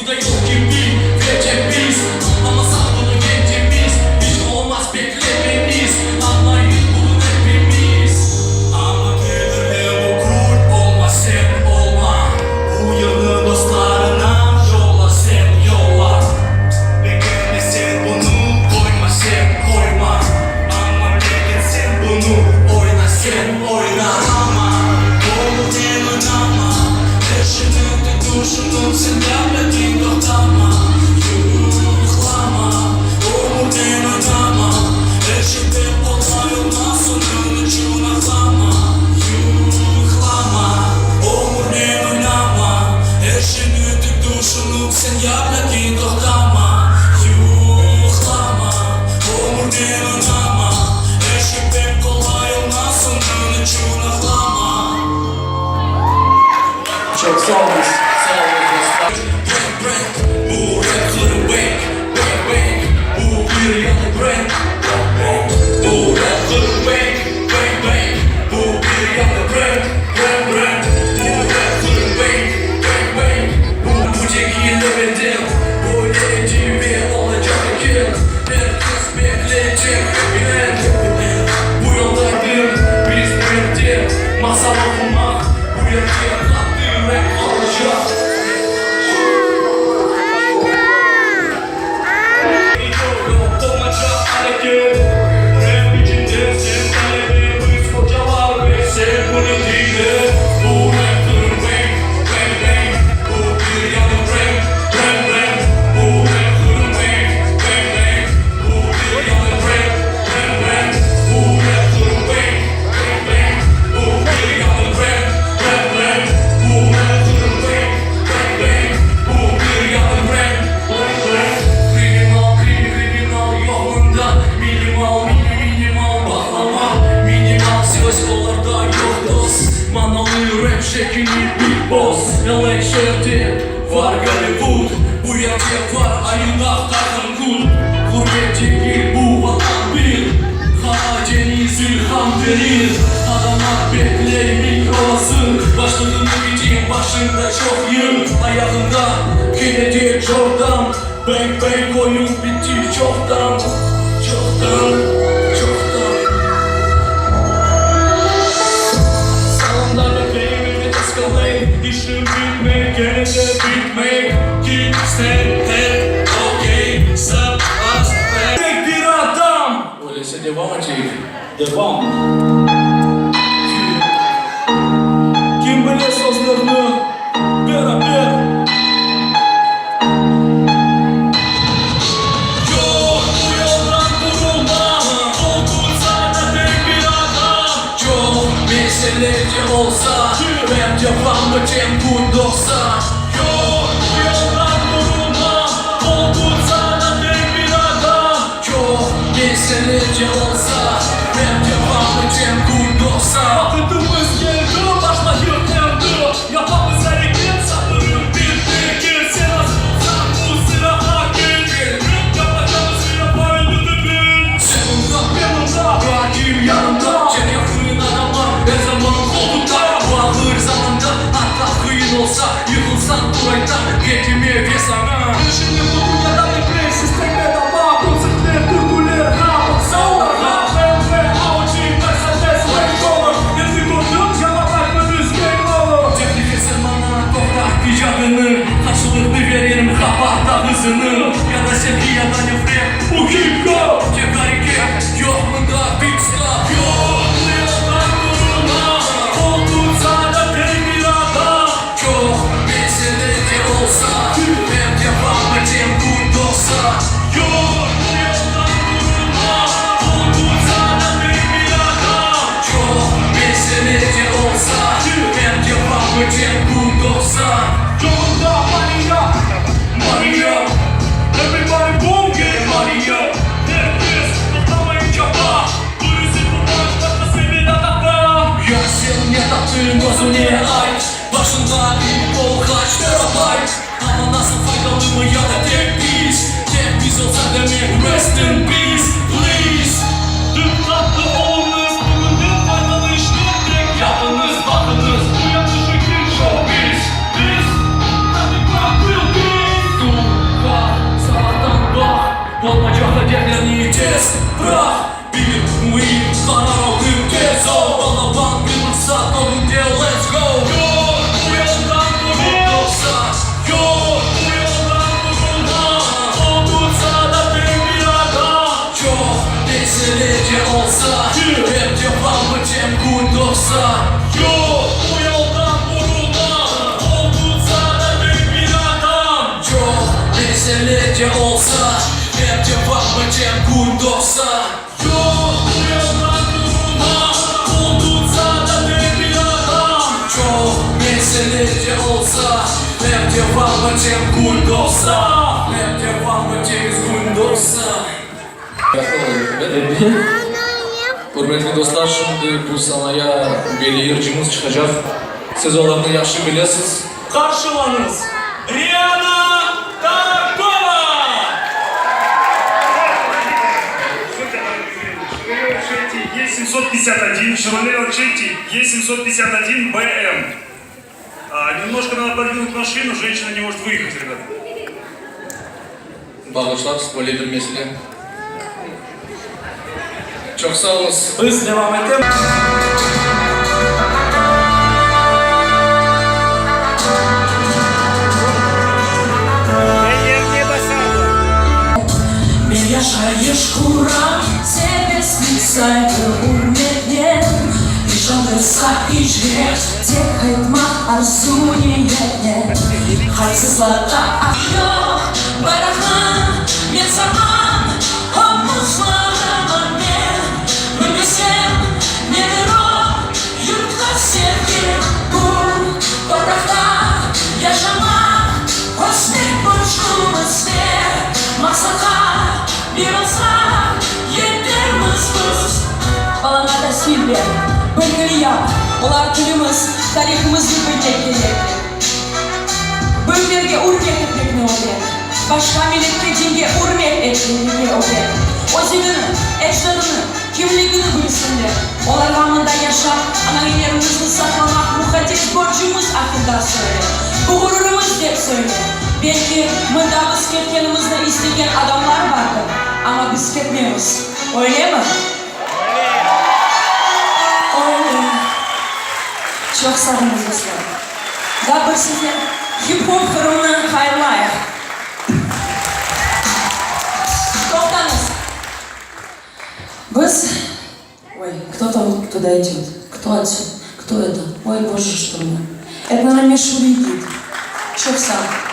Bu da yok gibi verecek biz. Anlamasak bunu gencimiz. Hiç olmaz beklememiz. Anlayın bunu hepimiz. Ama gelir bu kurt. Olma sen olma. Bu yılın dostlarına yolla sen yolla. Bekleme sen bunu. Koyma sen koyma. Ama bekle sen bunu. Oyna sen oyna. Ama doğru demen ama. Yaşını duşunu sen yapmadın doktama. Yuhlama. Doğru demen ama. Her şeyde olay olmaz. Sonun için aklama. Yuhlama. Doğru demen ama. Her şeyini duşunu sen yapmadın doktama. Yuhlama. Doğru demen ama. Her şeyde kolay olmaz. Sonun için aklama. Çok sağ olun. Sağ olun dostlar. Bu rapçilerin bang. Bu bir yanı brand. Bu rapçilerin bang. Bu bir yanı brand. Bu rapçilerin bang. Bu çekiyle bendim. Böyle civi olacak ki. Herkes bekleyecek. Bu yoldaydım. Biz birlikte masal okumak. Bu yerken kalktım ve kalacak. Şekili Big Boss, LA şehri var Hollywood. Bu yerde var ayında takım kul. Gurbetçi bu vatan bir. Karadeniz ilham verir. Adamlar bekler mikrofon. Başladığım için başında çok yıl. Ayağında Kennedy Jordan. Bang oyun bitti çoktan. İşim bitmek, gene de bitmek. Keep stand head, okay, stop us back. Tek bir adam. Öyleyse devam edecek. Devam. Kim bilir sözlerini beraber. Yok bu yoldan durulma. Oldun sana tek bir adam. Çok meseleci olsa. Bence bamba tempo doksa. Yok bu yoldan durulma. Oldun sana tek bir adam. Çok meseleci olsa. Bence bamba tempo doksa. Vakitimiz geldi, başlayıp yandı. Yapamız hareket, sanırım bitti. Sen asılsan bu sıra hakim. Yapacağımız sıra payladı bir. Sen uzak ben uzak. Rakim yanımda. Sen yakın adamlar her zaman koltukta. Ağır zamanda hatta kıyın olsa yıkılsan burayda geçimi ve sana. Şimdi bu dünyada bir play sistemde ama konsertler, türküler, rap, soul, rap, ve avcı, Mercedes, Range Rover. Yazık oldum, cevap vermeniz game over. Teklif etsen bana toprak icabını. Karşılıklı veririm kapatta hızını. Ya da sevgi ya da nefret, bu keep go. Tek hareket, yok mu da big stop. Yok bu yoldan durulma. Oldun sana tek bir adam. Çok meseleci olsa. Ben yapamayacağım kurdolsa. Yok bu yoldan durulma. Oldun sana tek bir adam. Çok meseleci olsa. Ben yapamayacağım kurdolsa. Yolunda money up. Everybody won't get money up. Herkes tutamayınca bak. Polisi buradan başka senin adamda. Ya sen ne taktığın gözüne ait. Başında bir bol kaç terabyte. Ama nasıl faydalı mı ya da tek biz olsa demek rest in peace please. Tüm tatlı oğlunuz bugün de faydalı işler tek yapınız bakınız. Bu yanlış fikir çok biz. Hadi bırak will be. Yapacağım gün doksan. Yok uyandan durma, olduysa da bir adam. Çok meseleleri olsa, hep devam edeceğim gün doksan. Hep devam edeceğiz gün doksan. Hürmetli dostlar, şimdi bu sanaya belircimiz çıkacak. Siz onları yaxşı bilesiz. Karşılanınız. Rihanna Tarkova! Е751, Chevrolet Chetti, Е751 BM. Немножко надо подвинуть машину, женщина не может выехать, ребята. Bağışlar, spoiler mesele. Çok sağ olun. Biz devam edelim. Bir yaşayış kuran serbestlik saygı hürmetler Yaşanırsa icret tek hayatmak arzu niyetler Haysızlarda yok bayraklar bir zaman omuzlarıma ne Bilmesem nedir o yurtta sevgi bu toprakta yaşamak Hostek borçluğumuz ne maksata bir olsa yeterimiz biz Balana Silvia, Bulgaria, olar külümüz, tarihimiz gibi teklilik Bölgerge hürmet etmek ne olur? Başka milletçiliğe hürmet etmek ne olur? O zilini, ecdadını, kimliğini bilsinler Olar gamında yaşar, annelerimizi saklamak muhadis borcumuz hakkında söyle Bu gururumuz diye söyle Belki mındağız ketkenimizde isteyen adamlar vardır ama biz ketmiyoruz. Öyle mi? Öyle. Çok sağ olun dostlar. Daha bir size hip hop kırımını hayırlayın. Топтанız. Biz... Ой, кто-то вот туда идет. Кто отсюда? Кто это? Ой, боже, что ли? Это, наверное, Мишура идет. Çok sağ olun.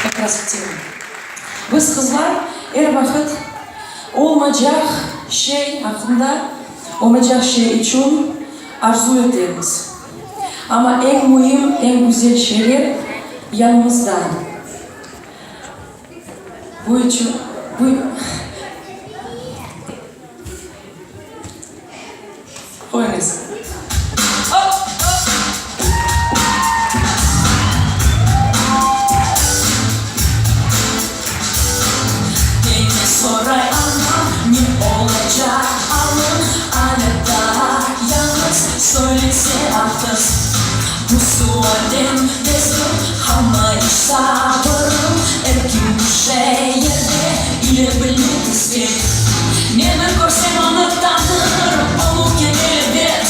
Как раз в тему. Biz kızlar her vakit olmayacak şey hakkında, olmayacak şey için arzu ederiz. Ama en mühim, en güzel şeyler yanımızda. Bu için, Koyunuz. Soray ama ne olacak alın anında yalnız söylese artık Bu sualden destek ama iş sabırım erkin bir şeyde ile bilmek ister Neler görsem onu tanırım olurken evet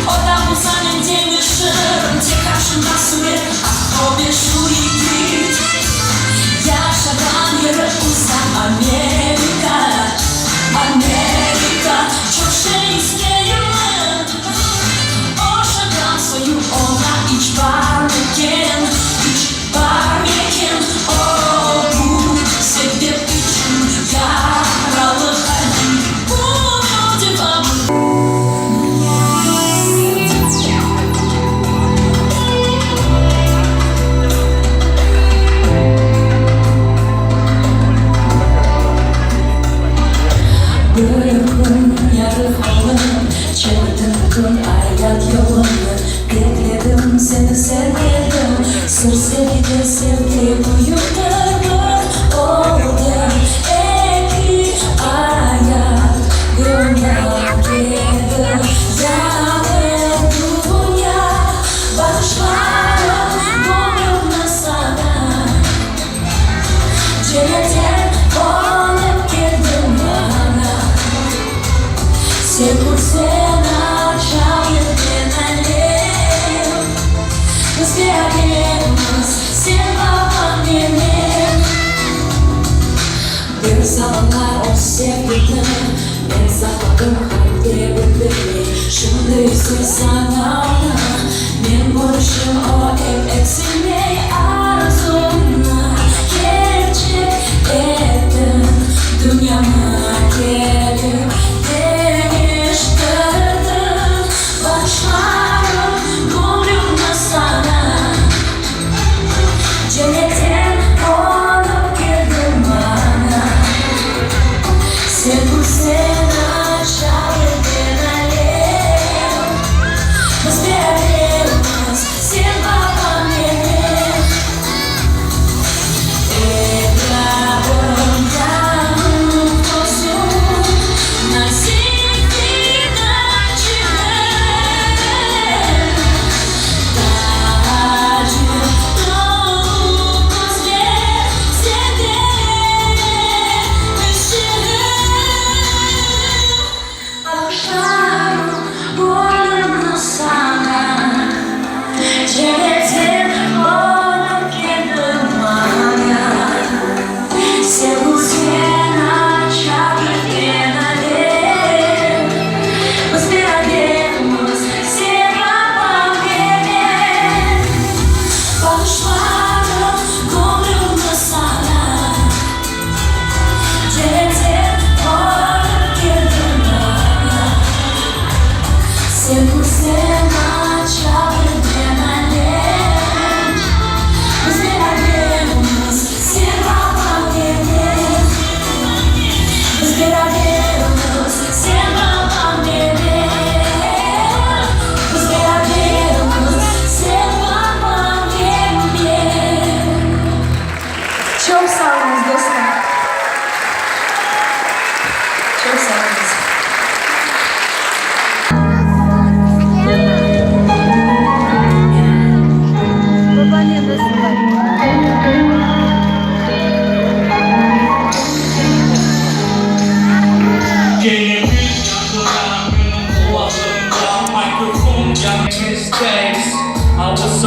O da bu senin demişim tek karşımda sürer o bir şu yigit Yaşadan yere uzak Amerika Amerika çok şey isterim O şadan soyu ona hiç varmıken Hiç varmıken O bu sevdip için yaralı halim Bunu devamlı Çevirdim hayat yolunu Bekledim seni sevdim Sır sevgi sevgi duyumlarım Oldum iki hayat Günah girdim Yanım dünya Bakışlarım boynumda sana Cennetten olup girdim bana Sevgursen akşamı denelim Biz geldiğimiz sen babam benim Bir zamanlar o sevgilim Ben sakladım kalpte beni Şimdi sana Ben barışım o hep eksilmeyi arzumla Gerçek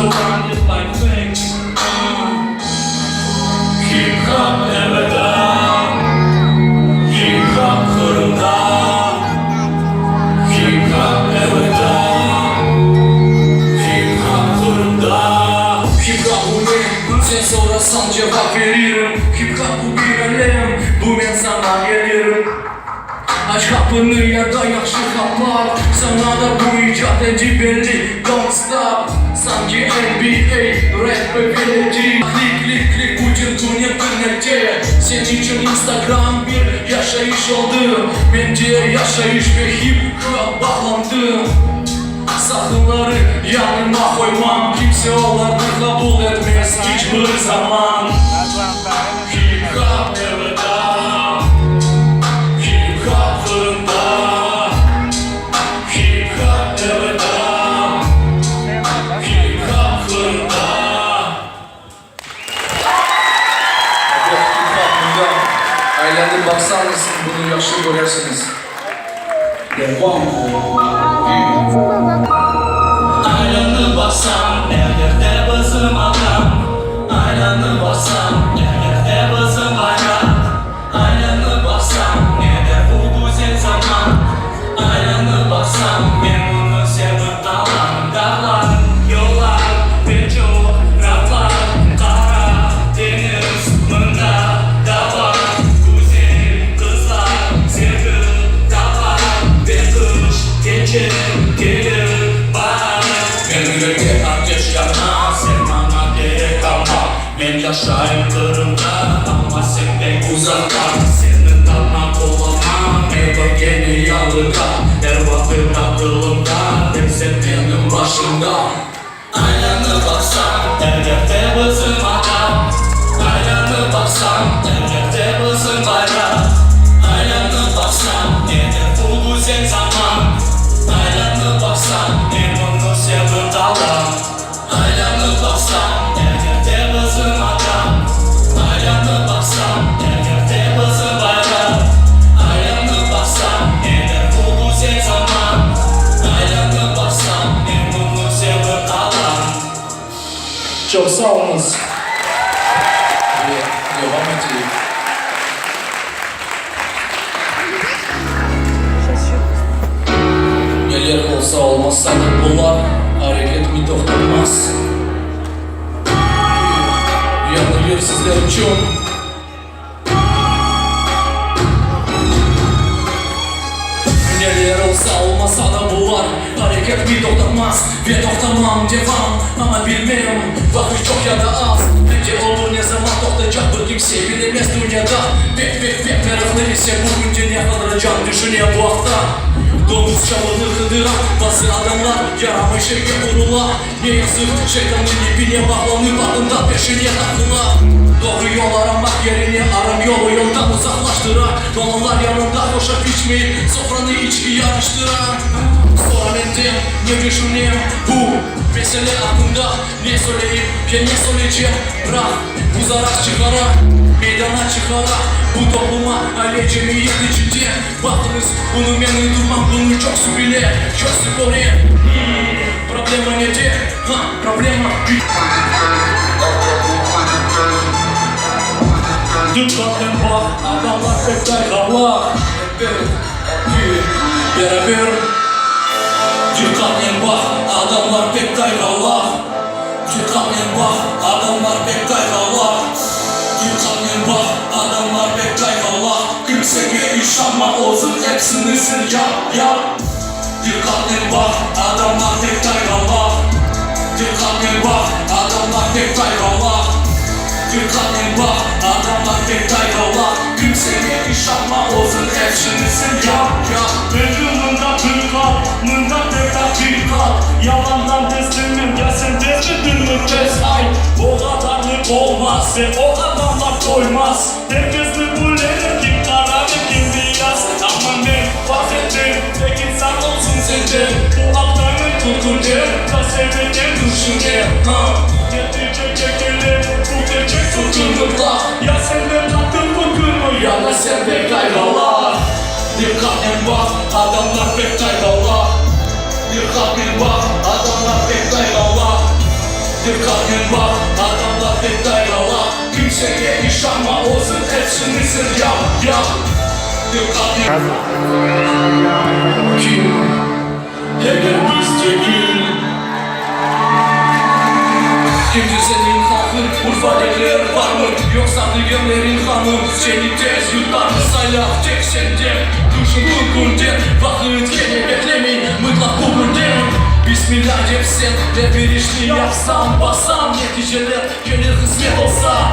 surrounded by fake. Hip hop never die. Hip hop kırımda. Hip hop never die. Hip hop kırımda. Hip hop bu ben, sen sorarsan cevap veririm. Hip hop bu bir alem, bu ben sana gelirim. Aç kapını ya da yakşı kaplar. Sana da bu icat edip belli. Don't stop. Sanki NBA, rap ve belediye. Klik bu dünya internette. Senin için Instagram bir yaşayış oldu. Bence yaşayış ve hip hop bağlandı. Sakınları yanıma koymam. Kimse onları kabul etmez hiçbir zaman. Hip hop never die. Hip hop fırında. Hip hop never die. Hip hop fırında. Hip hop burada. Aylandır baksanız bunu yaşlı görersiniz. Devam. Aylanır baksam nerede bizim adam. Aylanır baksam nerede bizim bayrak. Aylanır baksam nerede bu güzel zaman. Aylanır baksam ben bunu sevdim dağlar. Dağlar, yollar ve çok raflar. Kara deniz mında da var. Güzel kızlar sevgi dağlar. Ve kış gece gelir. Gönlümde ateş yanar, sen bana gerek kalma. Ben yaşayayım kırımda ama senden uzakta. Senin tatmak olamam, eve gene yalıda. Her vakit aklımda, hep sen benim başımda. Aylanır baksam, nerede bizim adam. Aylanır baksam, nerede bizim bayrak. Aylanır baksam, nerede bu güzel zaman. Aylanır baksam, ben bunu sevdim dağlar. Aylanır baksam, nerede bizim adam. Aylanır baksam, nerede bizim bayrak. Aylanır baksam, nerede bu güzel zaman. Aylanır baksam, ben bunu sevdim dağlar. Çok sağ olunuz. Devam edeyim. Neler olsa olmazsa da bunlar hareket mi toxtanmaz. Yanılıyor sizler için. Neler olsa olmasa da bunlar hareket mi toxtanmaz. Ve toxtamam devam ama bilmem vakit çok ya da az. Bence olur ne zaman toxtayacak bir kimse bilemez dünyada. Bek meraklı ise bugün ne kalacağım düşünüyor bu hafta. Domuz çabalı kıdıran bazı adamlar yaramış şeke kurula. Ne yazık şeytanın ipine bağlanıp adında peşine takıla. Doğru yol aramak yerine aram yolu yoldan uzaklaştıran. Dolanlar yanında boşa içmeyip sofranı içki yarıştıran. Sonra benden ne düşüneyim bu mesele aklımda. Ne söyleyip ya ne söyleyeceğim bırak bu zarar çıkara. Meydana çıkara bu topluma aile cemiyet içinde. Bakınız bunu beni durmam bunu çok su bile çözsün oraya. Problema nedir? Problema Dikkatle bak adamlar pek kayganlar. Beraber Dikkatle bak adamlar pek kayganlar. Dikkatle bak adamlar pek kayganlar. Dikkatle bak adamlar pek kayganlar. Kimseye inşallah olsun hepsini sen yap. Dikkatle bak adamlar pek kayganlar. Dikkatle bak adamlar pek kayganlar. Dikkatle bak adamlar pek kayganlar. Kimseye inşallah olsun hepsini sen yap. Vücudunda tırkat, mında tek hakikat. Yalandan teslimim ya sen teslimdin mi kes ay. O kadarlık olmaz ve o adamlar koymaz. Herkesli bu lere kim karar ve kim biyaz. Ama ne fark ettin tek insan olsun sende. Bu haftanın tutkunca kasebeden düşünce. Getirecek çekilir bu gece tutkunlukla. Ya sende taktın bugün mü ya da sende kaygalar. Dikkatle bak adamlar pek kaygalar. Dikkatle bak adamlar pek kaygalar. Dikkatli bak, adamlar detaylara. Kimseye inanma, olsun hepsini sır yap. Dikkatli kim? Eğer biz değil. Kimdir senin halkın? Urfa devler var mı? Yoksa digemlerin hanı? Seni tez yutar mı sayak tek sende? Düşünün günden, vakit gene beklemeyin. Mutlak bu günden. Bismillahcepsen ve bir işini yapsam, bassam neticeler gelir kısmet olsa.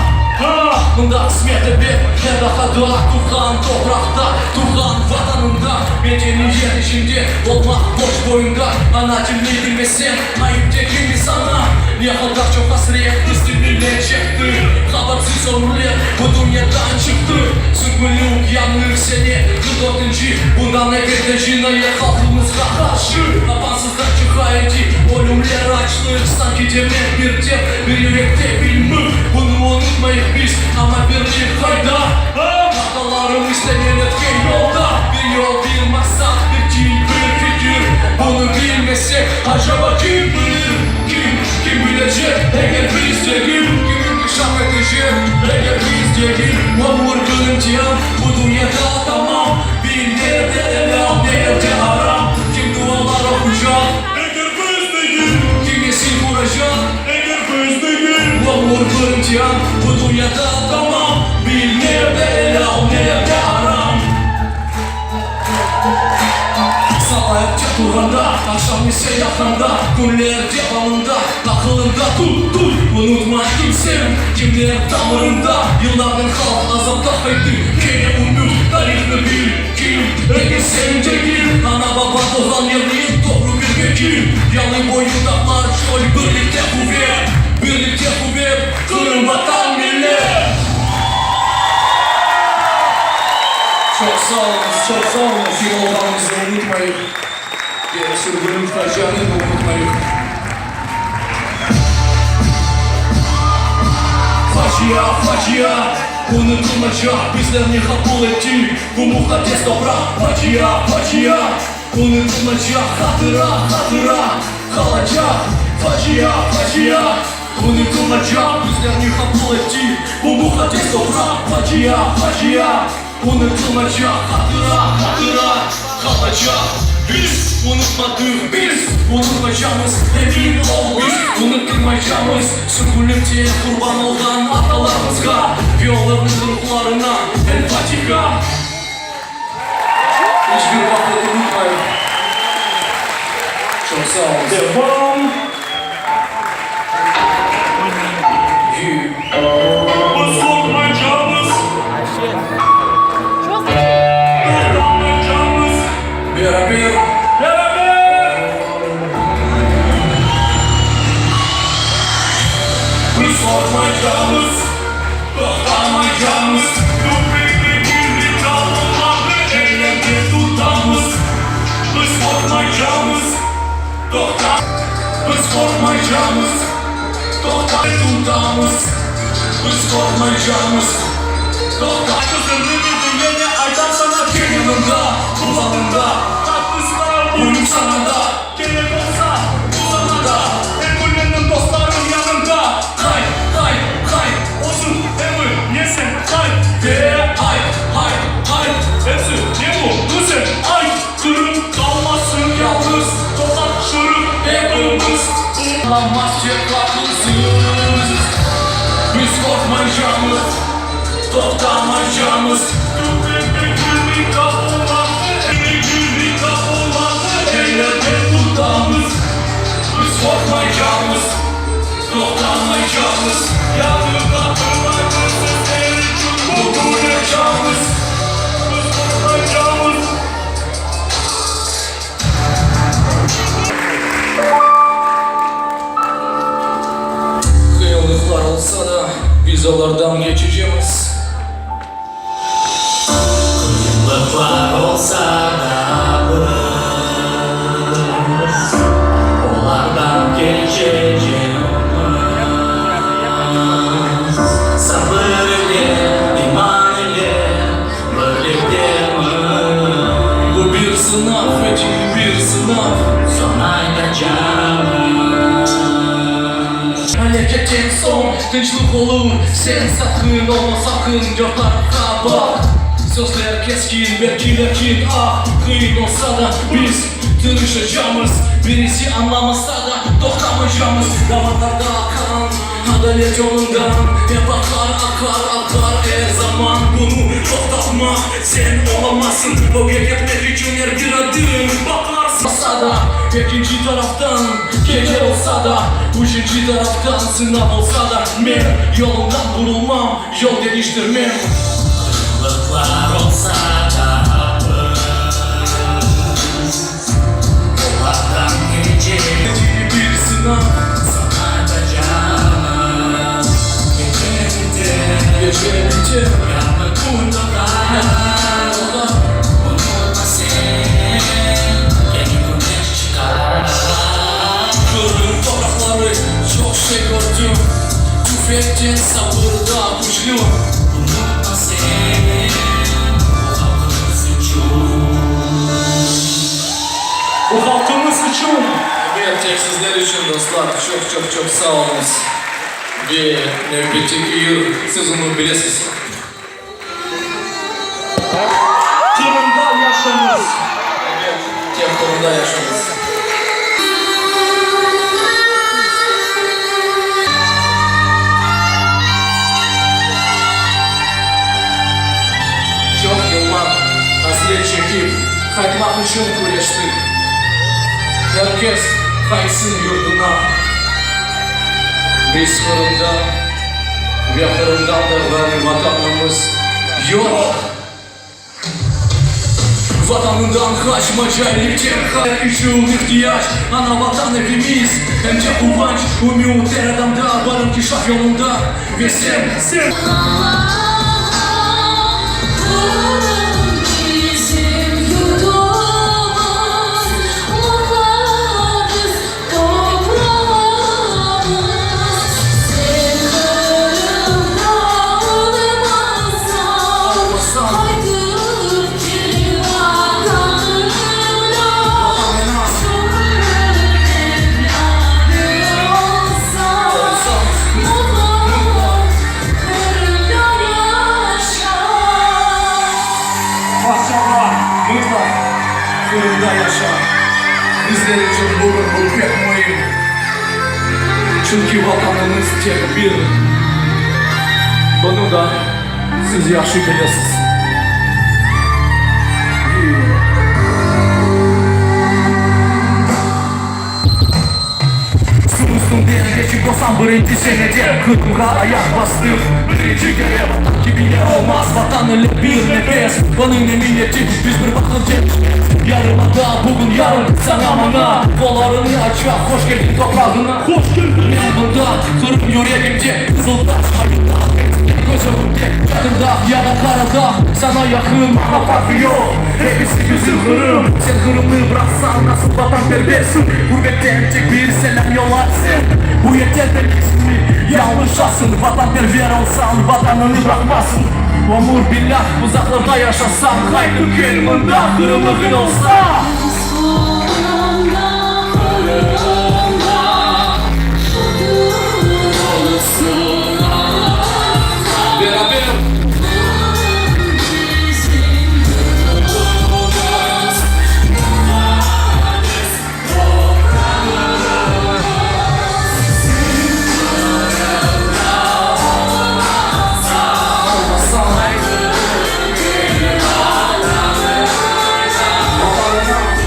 Bunda kısmeti bir ne daha dua tuğan toprakta, tuğan vatanında. Medeniyet içinde olmak boş boyunda. Ana cümleyi bilmesen ayıp değil mi sana? Ne kadar çok hasret üstünlüğüne çekti. Habersiz ömürler bu dünyadan çıktı. Süngülük yanır seni 44. Bundan evvelde cinayet halkımızga karşı. Apansızlar çıkaydı ölümler açlık. Sanki cennet bir tep bir yürekte bilmir. Bunu unutmayık biz ama birlik kayda. Hatalarım istenen etken yolda. Bir yol bir maksat bir dil bir fikir. Bunu bilmesek acaba kim bilir? Kim bilecek eğer biz değil. Kimin kışam edecek eğer biz değil. Mamur gülümceyen bu dünyada tamam. Bir nerede helal nerede haram. Kim dualar okuyacak Eğer biz değil. kim esir vuracak Eğer biz değil. Mamur gülümceyen bu dünyada tamam. Bir nerede helal nerede haram. Sabah hep çatıranda, akşam ise yakında. Günler devamında, akılında tut. Unutma kimsem, kimler damarında. Yılların halk azapta kaydı. Kene unut, tarihini bil. Kim, eğer sen değil. Ana baba doğan yerliğin doğru bir vekil. Yalı boyundaklar şöyle birlikte kuvvet. Birlikte kuvvet, kırın vatan millet. Çok sağ olun, çok sağ olun. Yollarınızı unutmayın. Sürgünün facianı da unutmayın. Facia, unutulacak. Bizler ne kabul ettik? Bu mukaddes toprak. Facia, unutulacak. Hatıra, kalacak. Facia, unutulacak. Bizler ne kabul ettik? Bu mukaddes toprak. Facia, unutulacak. Hatıra, kalacak. Biz unutmadık, biz unutmayacağımız emin ol biz unutmayacağımız sükunetçiye kurban olan atalarımızga yolların ruhlarına el patika. Hiçbir vakit unutmayın. Çok sağ olun. Devam. Biz korkmayacağımız. Korkmayacağımız. Beraber Biz korkmayacağımız. Korkmayacağımız. Tüfekli kirli çalmaları ellerde tutamız. Biz korkmayacağımız. Biz korkmayacağımız. Tutamız. Biz korkmayacağımız. Kızın ümidi yeni aydan sana kim yanında, kulağında. Tatlısına uyum sana da. Gerek olsa uzanında. Emulenin dostların yanında. Kay. Olsun emul yesin kay. Hay. Hepsi ne bu? Kızın ay. Kırın kalmasın yalnız. Dolaşırım hepimiz. Ulanmaz cevapsız. Biz korkmayacağımız, toplamayacağımız. Tüfekli kapılar, ellerde tutamız. Biz korkmayacağımız, toplamayacağımız. Yanı kapılarımız sesleri Dokunacağımız. Biz korkmayacağımız. Kıyılıklar olsa da biz onlardan geçeceğiz. Kıyılıklar olsa da biz onlardan geçeceğiz. Sabır ile, iman ile birlikteyim. Bu bir sınav, feci bir sınav. Sona ineceğim. memleketin son Tinçlik olur sen sakın olma sakın Yurtlarına bak Sözler keskin belki lakin ah Kıyın olsa da biz tırışacağımız Birisi anlamasa da dokunmayacağımız Damarlarda akan adalet yolundan Hep akar her zaman bunu toplatma Sen olamazsın o etmek için her bir adım bakarsın Olsa da ikinci taraftan gece olsa da Üçüncü taraftan sınav olsa da Ben yolundan vurulmam yol değiştirmem Yıllıklar olsa da Yollardan geçip bir sınav sana da canım Gece bitir Yanı kumda Unutma sen Yeni güneş çıkar Gördüm toprakları çok şey gördüm Tüfekten sabırda güçlü Unutma sen Bu halkımız için Bu halkımız için Evet, tek sizler için dostlar çok sağ olunuz. Bir nöbetteki yıl siz onu bilesiniz. Kırım'da yaşamız. Evet, tek konuda yaşadınız. Çok yıllar hasret çekip kaytmak için uğraştık. Herkes kaysın yurduna. Biz Kırım'da ve Kırım'dandır benim vatanımız yok. Vatanından kaçmaca elikten her üçün ihtiyaç Ana vatan hepimiz hem de kuvvanç Umut her adamda varım ki şah yolunda Ve sen Bizim yurdumuz, vatanımız, toprağımız. Sen Kırım'da olmazsan, haykır ki vatanına. Sorun evladı olsan, mutlu Kırım'da yaşa. Maşallah. Lütfen. Kırım'da yaşa. Bizler için bugün bu pek mühim. Çünkü vatanımız tek bir. Bunu da siz yaxşı bilirsiniz. Üstünden geçip olsam birinci senede Kırım'a ayak bastım Birinci kere vatan gibi yer olmaz Vatan öyle bir nefes Bunun eminiyeti biz bir bakınca Yarımada bugün yarın sana bana Kollarını açar hoş geldin toprağına Hoş geldin yanımda Kırım yüreğimce Kızıldaş hayırda Gözümde Yakında ya da karada Sana yakın ama farkı yok Hepsi güzel Kırım Sen Kırım'ı bıraksan nasıl vatan berbersin Gurbetten tek bir selam yollarsın Bu yeter de ismi yanlışasın Vatanperver olsan vatanını bırakmasın Omur billah uzaklarda yaşasan Haydi kelmında Kırım'ın olsa Sonunda Kırım'da olursun Beraber bizim yurdumuz, olmasan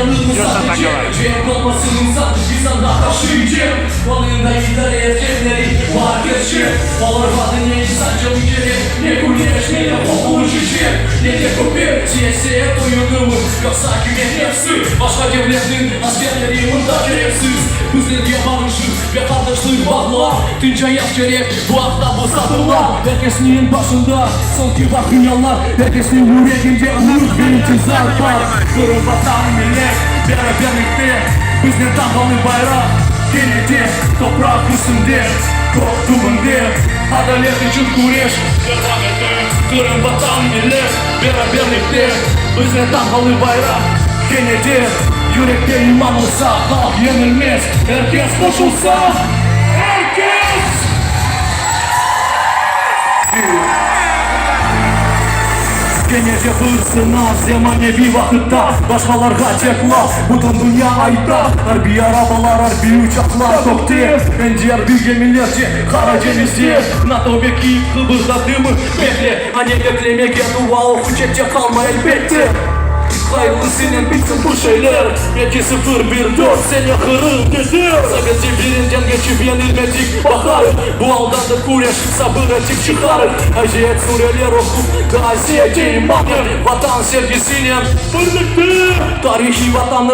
yanımı sadece Cem olmasın insan daha taşıyıcı Balığında idare etkenleri var geçi Olur vadı ne insan canı geri Ne kuryeş ne de populuşucu Ne de kopya Siyaseye doyunumu Yoksa kimin hepsi Başka devletin askerleri mundaki hepsiz Bizden yapanışız ve kardeşlik bağlar Tünce yaz gerek bu hafta bu satırlar Herkesinin başında son kibar dünyalar Herkesin yüreğinde umut ve intizar var Durun vatan millet beraberlikte Bizden dalgalı bayrak Yenide toprak üstünde Korktuğumda adalet için güreş Devam edin Durun vatan millet beraberlikte Bizden dalgalı bayrak Yenide yürekte iman olsa halk yenilmez Herkes koşulsa Herkes Genece hırsına zemanevi vakitta Başkalarga çekla Bütün dünya ayda Harbi arabalar, harbi uçaklar Tokti, encer bir gemilerce Karadeniz'de NATO beki kıvırdadı mı? Bekle, hani beklemeye dua okuyacak kalma elbette Hayırlısının bitsin bu şeyler 2-0-1-4 sene kırıldı Sadece birinden geçip yenilmedik bakar Bu aldandı kureş sabır etik çıkar Acıyet sureler okup gaziye imanı Vatan sevgisine birlikte Tarihi vatanı